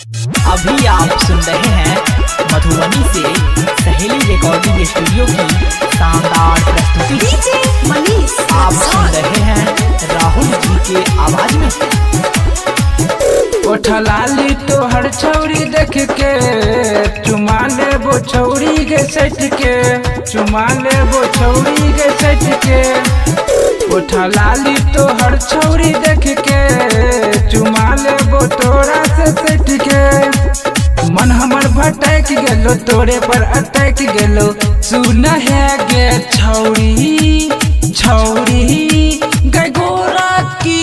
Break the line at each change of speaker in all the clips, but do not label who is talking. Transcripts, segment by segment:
अभी आप सुन रहे हैं मधुबनी से सहेली रिकॉर्डिंग स्टूडियो की शानदार प्रस्तुति।
डीजे मनीष
आप सुन रहे हैं राहुल जी के आवाज में।
ओठलाली तोहर छौरी देख के चुमा लेबो छौरी के सट के, चुमा लेबो छौरी के सट के। ओठलाली तोहर छौरी देख के चुमा लेबो तोरा से सट के। मन हमर भटक गेलो तोरे पर अटक गेलो, सुन है गे छौरी छौरी गै गोरा की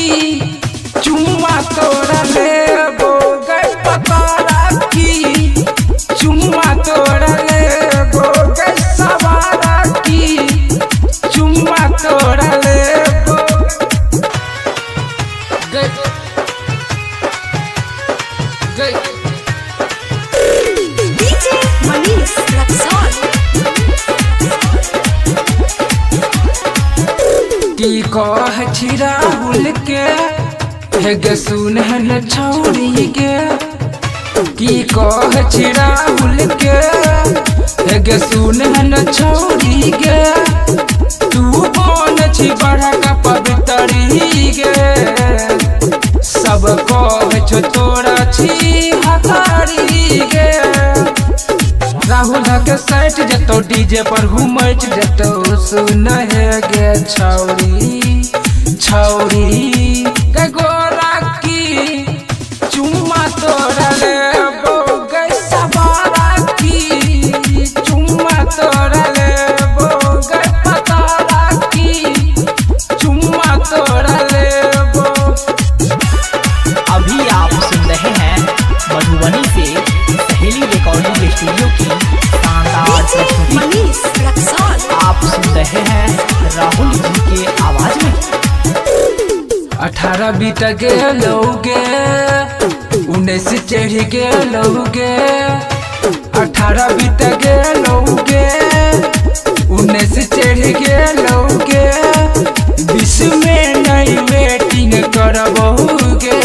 चुम्मा तोरा लेबो गै पतारा की, चुम्मा तोरा लेबो गै सवारा की, चुम्मा तोरा लेबो गै गै।
डीजे मनीष रक्सौल।
की कह छी राहुल के हे गे सुन न छौरी के, की कह छी राहुल के हे गे सुन न छौरी के। तू कौन छी बड़ा का पवित्री गे, सब कह छो तोरा छी हतारी गे। राहुल के साइट जतो डीजे पर घूमच जतो, सुन है गे छौरी छौरी गै गोरा की चुम्मा तोरा लेबो गै सवारा की, चुम्मा तोरा लेबो गै पतारा की, चुम्मा तोरा लेबो।
अभी आप सुन रहे हैं मधुबनी से सहेली रिकॉर्डिंग स्टूडियो की शानदार
डीजे
प्रस्तुति।
मनीष रक्सौल।
आप सुन रहे हैं राहुल जी के आवाज में।
18 बीत गेलौगे 19 चढ़ गेलौगे, 18 बीत गेलौगे 19 चढ़ गेलौगे। 20 में नहीं वेटिंग करबोगे,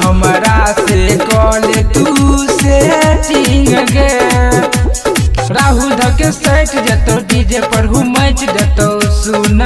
हमरा से कॉल तू सेटिंग गे। राहुल के साइट जतो डीजे पर घूमच जतो, सुन